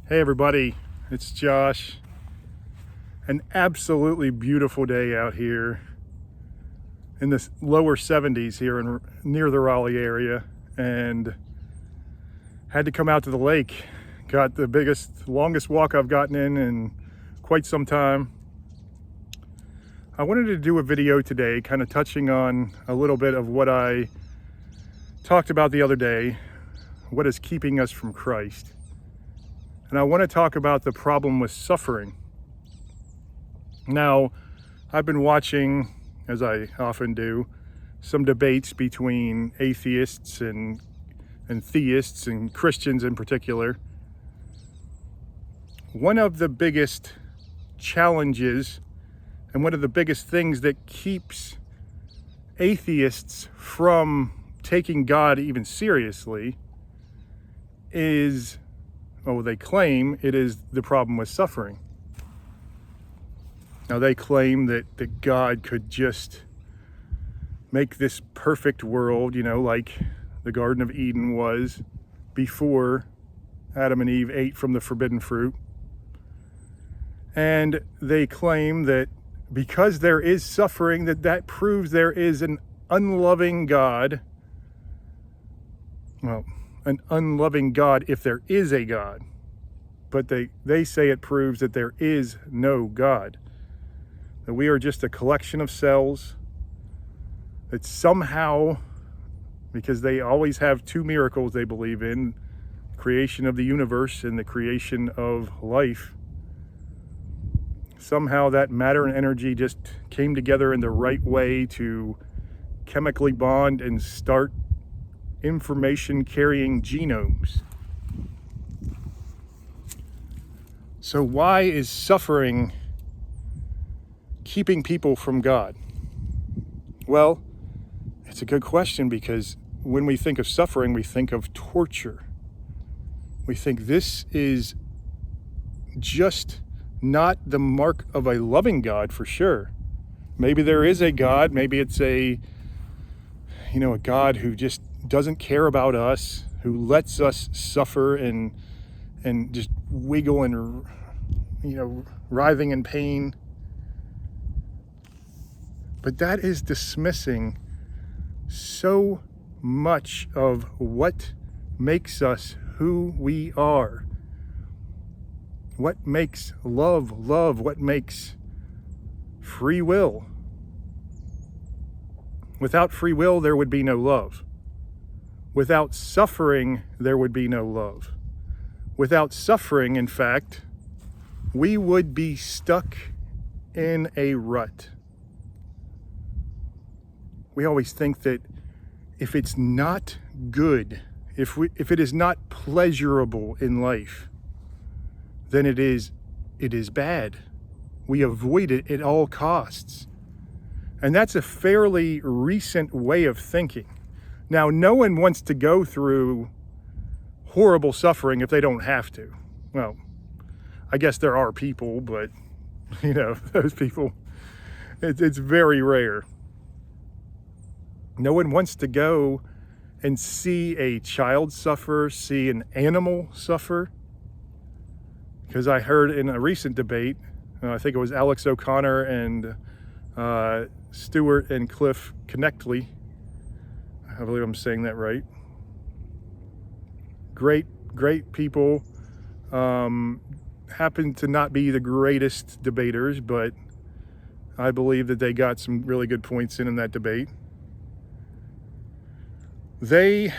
Hey everybody, it's Josh. An absolutely beautiful day out here in the lower 70s here near the Raleigh area, and had to come out to the lake. Got the longest walk I've gotten in quite some time. I wanted to do a video today kind of touching on a little bit of what I talked about the other day, what is keeping us from Christ. And I want to talk about the problem with suffering. Now, I've been watching, as I often do, some debates between atheists and theists and Christians in particular. One of the biggest challenges and one of the biggest things that keeps atheists from taking God even seriously is, they claim it is the problem with suffering. Now, they claim that God could just make this perfect world, like the Garden of Eden was before Adam and Eve ate from the forbidden fruit. And they claim that because there is suffering, that proves there is an unloving God. Well, an unloving God if there is a God. But they say it proves that there is no God. That we are just a collection of cells. That somehow, because they always have two miracles they believe in, creation of the universe and the creation of life, somehow that matter and energy just came together in the right way to chemically bond and start information carrying genomes. So why is suffering keeping people from God? Well, it's a good question, because when we think of suffering, we think of torture. We think this is just not the mark of a loving God for sure. Maybe there is a God, maybe it's a God who just doesn't care about us, who lets us suffer and just wiggle and writhing in pain. But that is dismissing so much of what makes us who we are. What makes love, what makes free will. Without free will, there would be no love. Without suffering, there would be no love. Without suffering, in fact, we would be stuck in a rut. We always think that if it's not good, if it is not pleasurable in life, then it is bad. We avoid it at all costs. And that's a fairly recent way of thinking. Now, no one wants to go through horrible suffering if they don't have to. Well, I guess there are people, but those people, it's very rare. No one wants to go and see a child suffer, see an animal suffer. Because I heard in a recent debate, I think it was Alex O'Connor and Stuart and Cliff Connectley. I believe I'm saying that right. Great people. Happen to not be the greatest debaters, but I believe that they got some really good points in that debate. They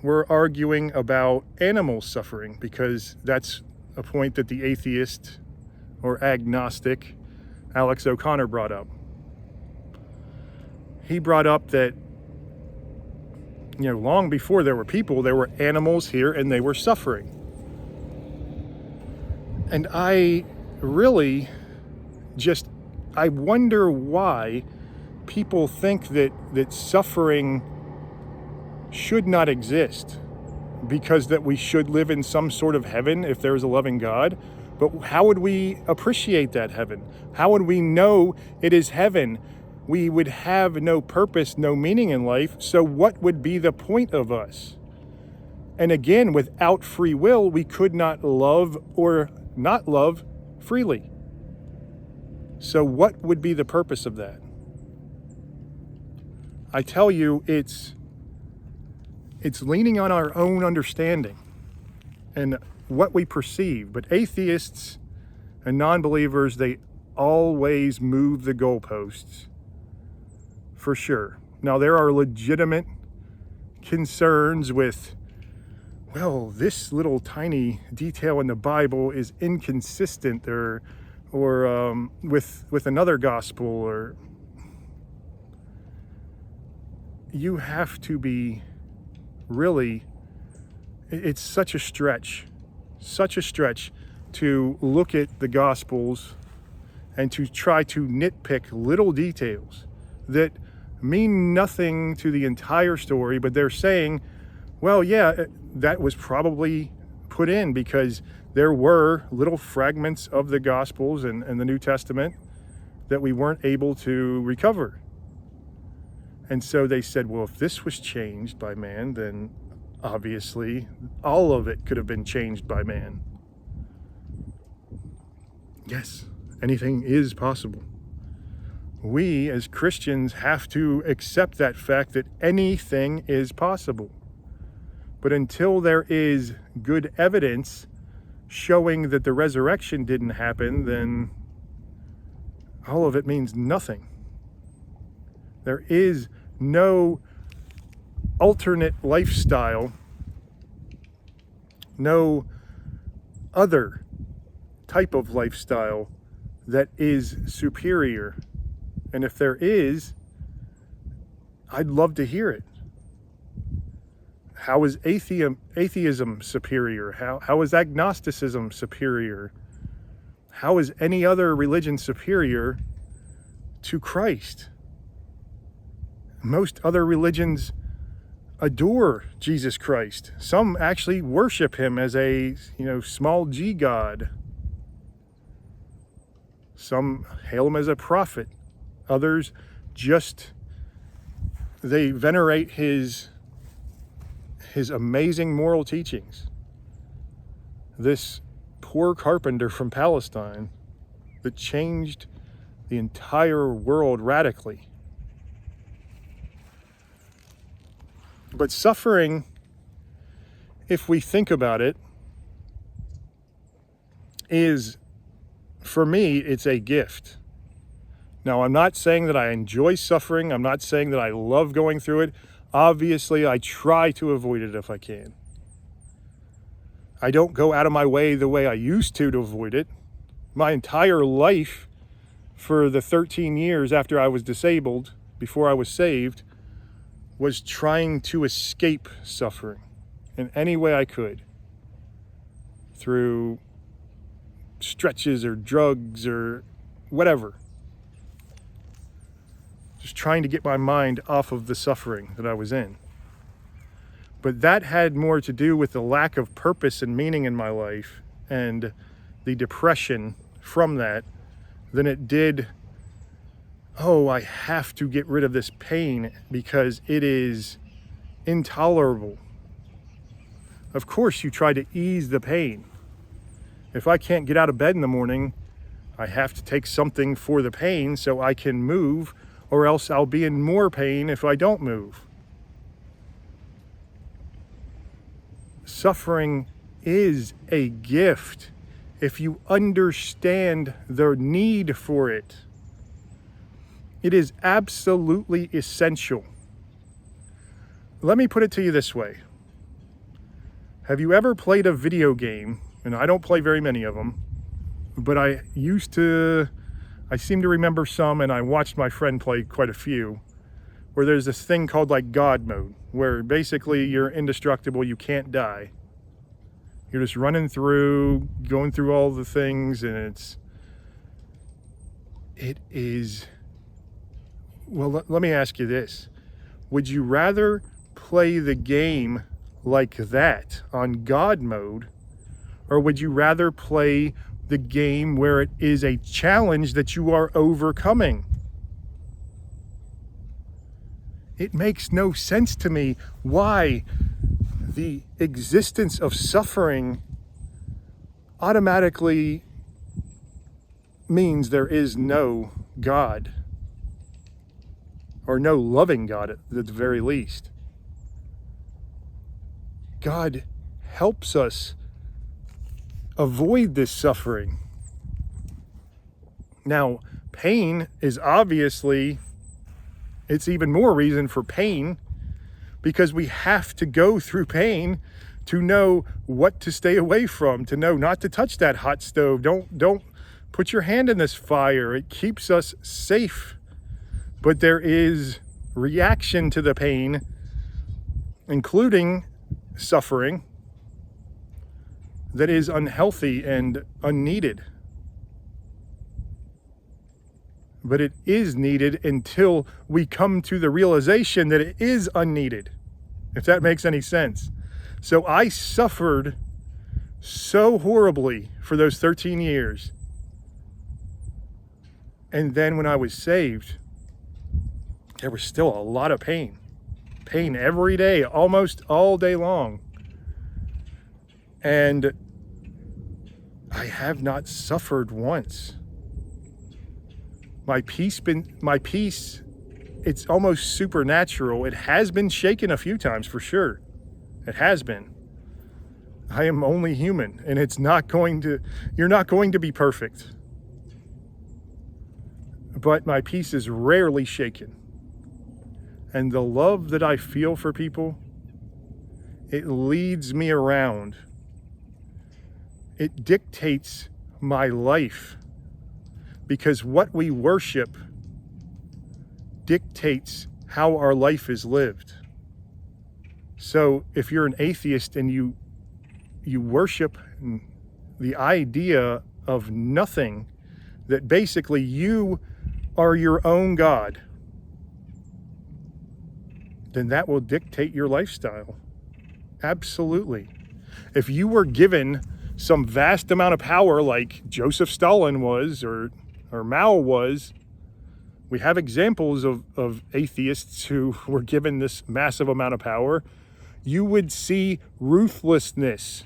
were arguing about animal suffering, because that's a point that the atheist or agnostic Alex O'Connor brought up. He brought up that, long before there were people, there were animals here and they were suffering. And I really I wonder why people think that suffering should not exist, because that we should live in some sort of heaven if there is a loving God. But how would we appreciate that heaven? How would we know it is heaven? We would have no purpose, no meaning in life. So what would be the point of us? And again, without free will, we could not love or not love freely. So what would be the purpose of that? I tell you, it's leaning on our own understanding and what we perceive. But atheists and non-believers, they always move the goalposts, for sure. Now, there are legitimate concerns with, well, this little tiny detail in the Bible is inconsistent, or with another gospel, or you have to be really, it's such a stretch to look at the gospels and to try to nitpick little details that mean nothing to the entire story, but they're saying, well, yeah, that was probably put in because there were little fragments of the Gospels and the New Testament that we weren't able to recover. And so they said, well, if this was changed by man, then obviously all of it could have been changed by man. Yes, anything is possible. We as Christians have to accept that fact that anything is possible. But until there is good evidence showing that the resurrection didn't happen, then all of it means nothing. There is no alternate lifestyle, no other type of lifestyle that is superior. And if there is, I'd love to hear it. How is atheism superior? How is agnosticism superior? How is any other religion superior to Christ? Most other religions adore Jesus Christ. Some actually worship him as a, small g god. Some hail him as a prophet. Others they venerate his amazing moral teachings. This poor carpenter from Palestine that changed the entire world radically. But suffering, if we think about it, is, for me, it's a gift. Now, I'm not saying that I enjoy suffering. I'm not saying that I love going through it. Obviously, I try to avoid it if I can. I don't go out of my way the way I used to avoid it. My entire life, for the 13 years after I was disabled, before I was saved, was trying to escape suffering in any way I could. Through stretches or drugs or whatever. Just trying to get my mind off of the suffering that I was in. But that had more to do with the lack of purpose and meaning in my life and the depression from that than it did, oh, I have to get rid of this pain because it is intolerable. Of course, you try to ease the pain. If I can't get out of bed in the morning, I have to take something for the pain so I can move, or else I'll be in more pain if I don't move. Suffering is a gift if you understand the need for it. It is absolutely essential. Let me put it to you this way. Have you ever played a video game? And I don't play very many of them, but I seem to remember some, and I watched my friend play quite a few, where there's this thing called like God mode, where basically you're indestructible, you can't die. You're just running through, going through all the things, and it is, well, let me ask you this. Would you rather play the game like that on God mode, or would you rather play the game where it is a challenge that you are overcoming? It makes no sense to me why the existence of suffering automatically means there is no God, or no loving God at the very least. God helps us avoid this suffering. Now, pain is obviously, it's even more reason for pain, because we have to go through pain to know what to stay away from, to know not to touch that hot stove. Don't put your hand in this fire. It keeps us safe. But there is reaction to the pain, including suffering, that is unhealthy and unneeded. But it is needed until we come to the realization that it is unneeded, if that makes any sense. So I suffered so horribly for those 13 years. And then when I was saved, there was still a lot of pain. Pain every day, almost all day long. And I have not suffered once. My peace, it's almost supernatural. It has been shaken a few times for sure. It has been. I am only human, and you're not going to be perfect. But my peace is rarely shaken. And the love that I feel for people, it leads me around. It dictates my life. Because what we worship dictates how our life is lived. So if you're an atheist and you worship the idea of nothing, that basically you are your own God, then that will dictate your lifestyle. Absolutely. If you were given some vast amount of power like Joseph Stalin was, or Mao was, we have examples of atheists who were given this massive amount of power, you would see ruthlessness.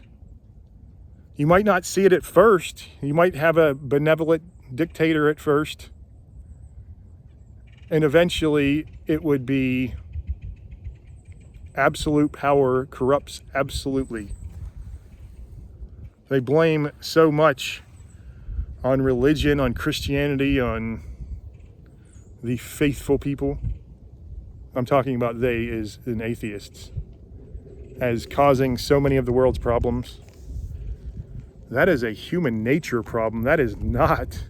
You might not see it at first. You might have a benevolent dictator at first. And eventually it would be absolute power corrupts absolutely. They blame so much on religion, on Christianity, on the faithful people. I'm talking about they as in atheists, as causing so many of the world's problems. That is a human nature problem. That is not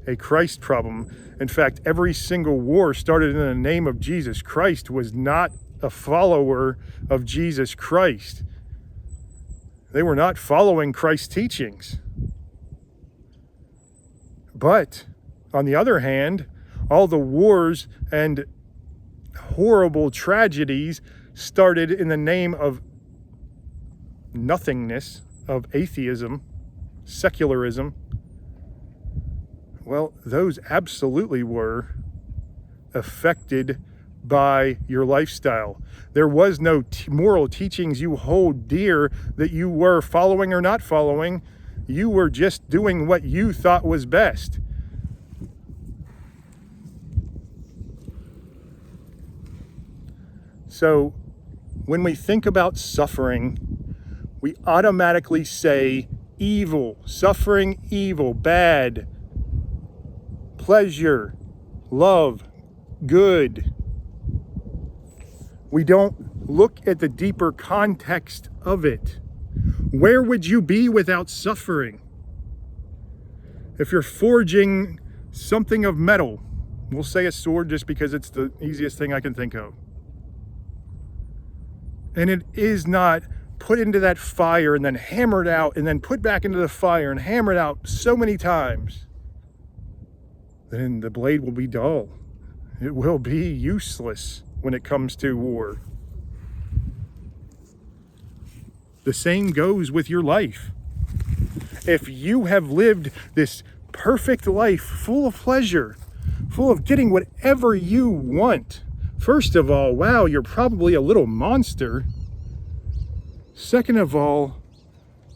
a Christ problem. In fact, every single war started in the name of Jesus. Christ was not a follower of Jesus Christ. They were not following Christ's teachings. But on the other hand, all the wars and horrible tragedies started in the name of nothingness, of atheism, secularism. Well, those absolutely were affected by your lifestyle. There was no moral teachings you hold dear that you were following or not following. You were just doing what you thought was best. So when we think about suffering, we automatically say evil, suffering, evil, bad, pleasure, love, good. We don't look at the deeper context of it. Where would you be without suffering? If you're forging something of metal, we'll say a sword just because it's the easiest thing I can think of, and it is not put into that fire and then hammered out and then put back into the fire and hammered out so many times, then the blade will be dull. It will be useless when it comes to war. The same goes with your life. If you have lived this perfect life full of pleasure, full of getting whatever you want, first of all, wow, you're probably a little monster. Second of all,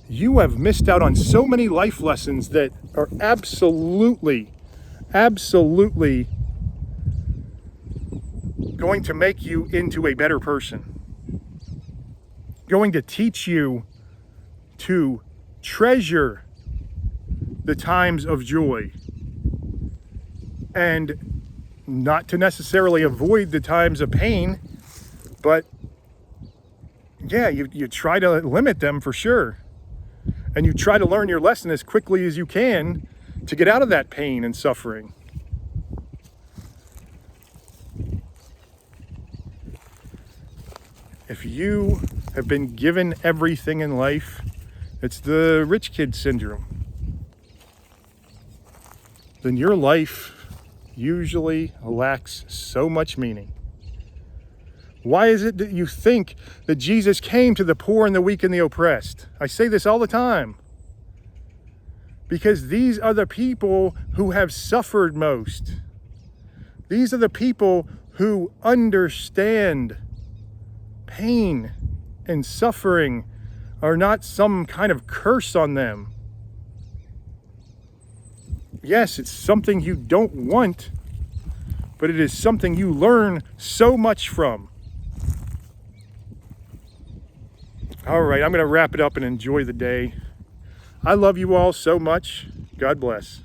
you have missed out on so many life lessons that are absolutely going to make you into a better person. Going to teach you to treasure the times of joy and not to necessarily avoid the times of pain, but yeah, you try to limit them for sure. And you try to learn your lesson as quickly as you can to get out of that pain and suffering. If you have been given everything in life, it's the rich kid syndrome, then your life usually lacks so much meaning. Why is it that you think that Jesus came to the poor and the weak and the oppressed? I say this all the time. Because these are the people who have suffered most. These are the people who understand pain and suffering are not some kind of curse on them. Yes, it's something you don't want, but it is something you learn so much from. All right, I'm going to wrap it up and enjoy the day. I love you all so much. God bless.